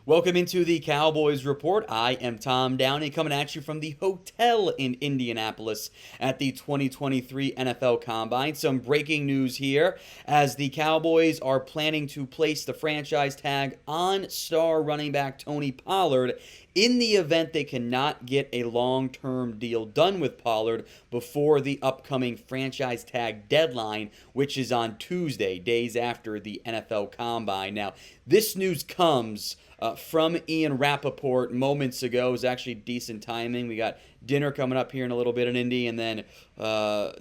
Welcome into the Cowboys Report. I am Tom Downey coming at you from the hotel in Indianapolis at the 2023 NFL Combine. Some breaking news here as the Cowboys are planning to place the franchise tag on star running back Tony Pollard in the event they cannot get a long-term deal done with Pollard before the upcoming franchise tag deadline, which is on Tuesday, days after the NFL Combine. Now, this news comes from Ian Rapoport moments ago. It was actually decent timing. We got dinner coming up here in a little bit in Indy, and then out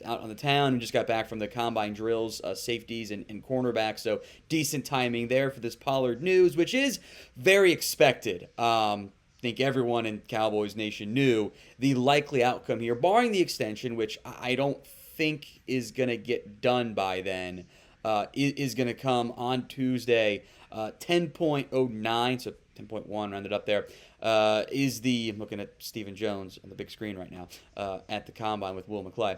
on the town. We just got back from the combine drills, safeties and cornerbacks. So decent timing there for this Pollard news, which is very expected. I think everyone in Cowboys Nation knew the likely outcome here, barring the extension, which I don't think is going to get done by then, is going to come on Tuesday. 10.09, so 10.1 rounded up there, I'm looking at Stephen Jones on the big screen right now at the Combine with Will McClay.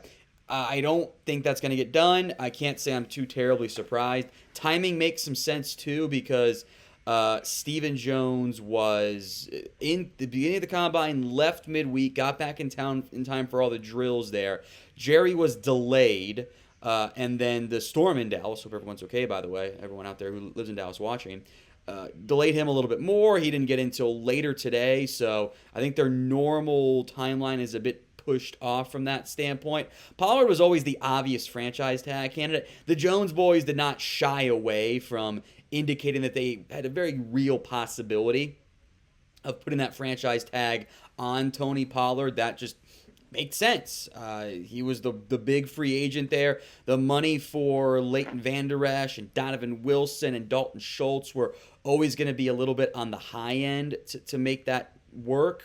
I don't think that's going to get done. I can't say I'm too terribly surprised. Timing makes some sense, too, because Stephen Jones was in the beginning of the Combine, left midweek, got back in town in time for all the drills there. Jerry was delayed. And then the storm in Dallas, hope everyone's okay, by the way, everyone out there who lives in Dallas watching, delayed him a little bit more. He didn't get in until later today, so I think their normal timeline is a bit pushed off from that standpoint. Pollard was always the obvious franchise tag candidate. The Jones boys did not shy away from indicating that they had a very real possibility of putting that franchise tag on Tony Pollard. That just makes sense. He was the big free agent there. The money for Leighton Vander Esch and Donovan Wilson and Dalton Schultz were always going to be a little bit on the high end to make that work.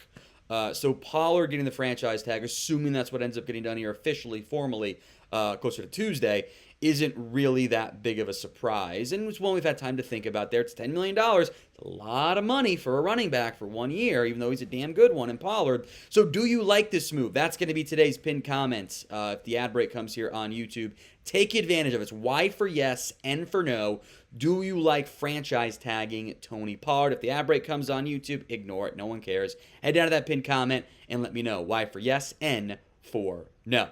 So Pollard getting the franchise tag, assuming that's what ends up getting done here officially, formally, closer to Tuesday, isn't really that big of a surprise. And it's one we've had time to think about there. It's $10 million. It's a lot of money for a running back for 1 year, even though he's a damn good one in Pollard. So do you like this move? That's going to be today's pinned comments if the ad break comes here on YouTube. Take advantage of it. It's Y for yes, N for no. Do you like franchise tagging Tony Pollard? If the ad break comes on YouTube, ignore it. No one cares. Head down to that pinned comment and let me know. Y for yes, N for no.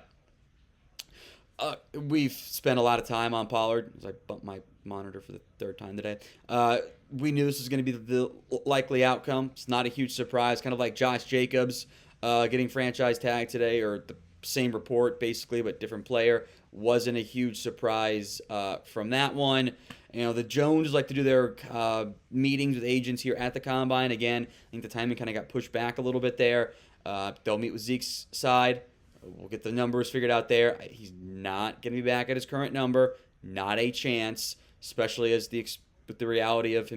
We've spent a lot of time on Pollard, as I bumped my monitor for the third time today. We knew this was going to be the likely outcome. It's not a huge surprise, kind of like Josh Jacobs getting franchise tagged today, or the same report basically, but different player. Wasn't a huge surprise from that one. You know, the Jones like to do their meetings with agents here at the Combine. Again, I think the timing kind of got pushed back a little bit there. They'll meet with Zeke's side. We'll get the numbers figured out there. He's not going to be back at his current number. Not a chance, especially as with the reality of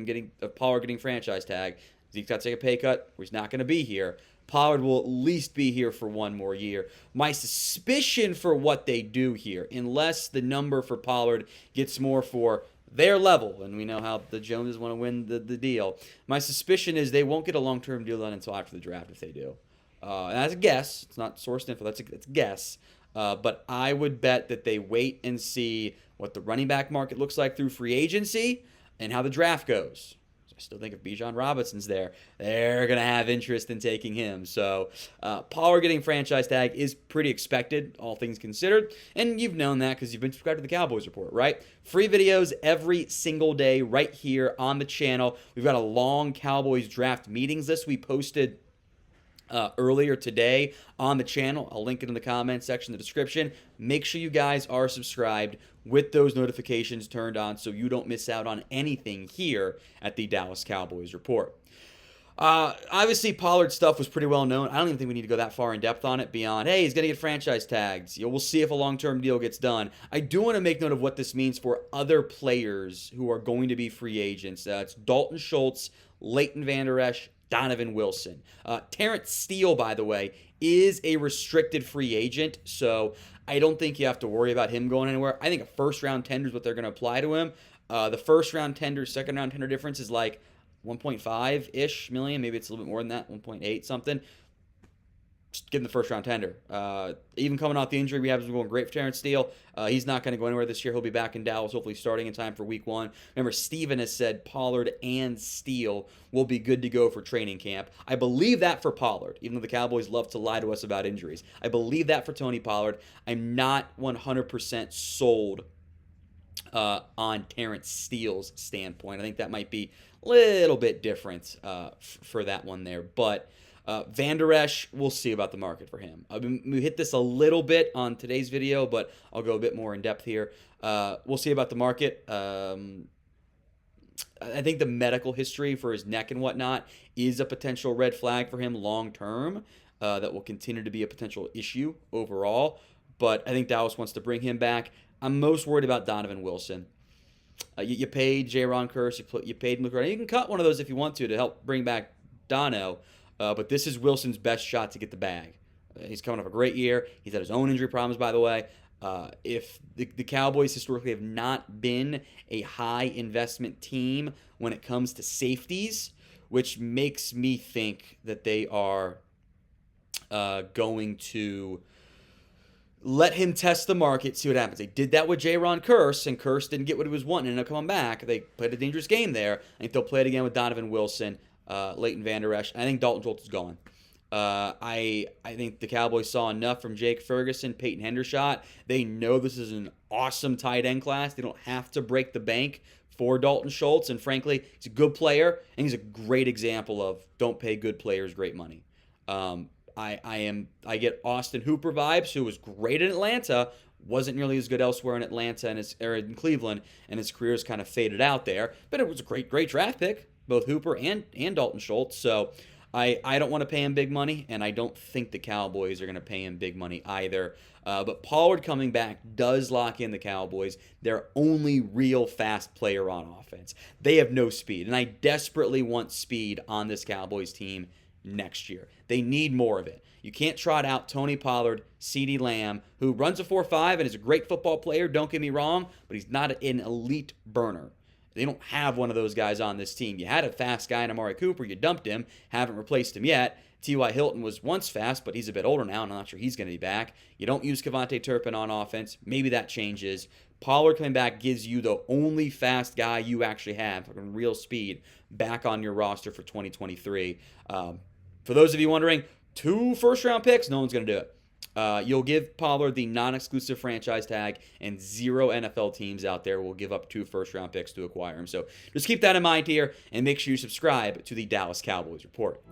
Pollard getting franchise tag. Zeke's got to take a pay cut, or he's not going to be here. Pollard will at least be here for one more year. My suspicion for what they do here, unless the number for Pollard gets more for their level, and we know how the Joneses want to win the deal, my suspicion is they won't get a long-term deal done until after the draft if they do. And that's a guess. It's not sourced info. That's a guess. But I would bet that they wait and see what the running back market looks like through free agency and how the draft goes. I still think if Bijan Robinson's there, they're going to have interest in taking him. So Pollard getting franchise tag is pretty expected, all things considered. And you've known that because you've been subscribed to the Cowboys Report, right? Free videos every single day right here on the channel. We've got a long Cowboys draft meetings list we posted earlier today on the channel. I'll link it in the comments section, the description. Make sure you guys are subscribed with those notifications turned on so you don't miss out on anything here at the Dallas Cowboys Report. Obviously, Pollard stuff was pretty well known. I don't even think we need to go that far in depth on it beyond, hey, he's going to get franchise tags. We'll see if a long-term deal gets done. I do want to make note of what this means for other players who are going to be free agents. It's Dalton Schultz, Leighton Vander Esch, Donovan Wilson. Terrence Steele, by the way, is a restricted free agent, so I don't think you have to worry about him going anywhere. I think a first-round tender is what they're going to apply to him. The first-round tender, second-round tender difference is like 1.5-ish million. Maybe it's a little bit more than that, 1.8 something. just give him the first-round tender. Even coming off the injury, rehab's been going great for Terrence Steele. He's not going to go anywhere this year. He'll be back in Dallas, hopefully starting in time for Week 1. Remember, Steven has said Pollard and Steele will be good to go for training camp. I believe that for Pollard, even though the Cowboys love to lie to us about injuries. I believe that for Tony Pollard. I'm not 100% sold on Terrence Steele's standpoint. I think that might be a little bit different for that one there. But Vander Esch, we'll see about the market for him. We hit this a little bit on today's video, but I'll go a bit more in depth here. We'll see about the market. I think the medical history for his neck and whatnot is a potential red flag for him long term. That will continue to be a potential issue overall. But I think Dallas wants to bring him back. I'm most worried about Donovan Wilson. You paid Jaron Curse, you paid McClay. You can cut one of those if you want to help bring back Dono. But this is Wilson's best shot to get the bag. He's coming off a great year. He's had his own injury problems, by the way. If the Cowboys historically have not been a high investment team when it comes to safeties, which makes me think that they are going to let him test the market, see what happens. They did that with Jaron Curse, and Curse didn't get what he was wanting, and ended up coming back. They played a dangerous game there. I think they'll play it again with Donovan Wilson, Leighton Vander Esch. I think Dalton Schultz is gone. I think the Cowboys saw enough from Jake Ferguson, Peyton Hendershot. They know this is an awesome tight end class. They don't have to break the bank for Dalton Schultz, and frankly, he's a good player, and he's a great example of don't pay good players great money. I get Austin Hooper vibes, who was great in Atlanta, wasn't nearly as good elsewhere in Atlanta or in Cleveland, and his career's kind of faded out there. But it was a great draft pick, both Hooper and Dalton Schultz. So I don't want to pay him big money, and I don't think the Cowboys are going to pay him big money either. But Pollard coming back does lock in the Cowboys. Their only real fast player on offense. They have no speed, and I desperately want speed on this Cowboys team next year. They need more of it. You can't trot out Tony Pollard, CeeDee Lamb, who runs a 4.5 and is a great football player, don't get me wrong, but he's not an elite burner. They don't have one of those guys on this team. You had a fast guy in Amari Cooper, you dumped him, haven't replaced him yet. T.Y. Hilton was once fast, but he's a bit older now, and I'm not sure he's going to be back. You don't use Kevontae Turpin on offense. Maybe that changes. Pollard coming back gives you the only fast guy you actually have, real speed, back on your roster for 2023. For those of you wondering, 2 first-round picks, no one's going to do it. You'll give Pollard the non-exclusive franchise tag, and 0 NFL teams out there will give up 2 first-round picks to acquire him. So just keep that in mind here, and make sure you subscribe to the Dallas Cowboys Report.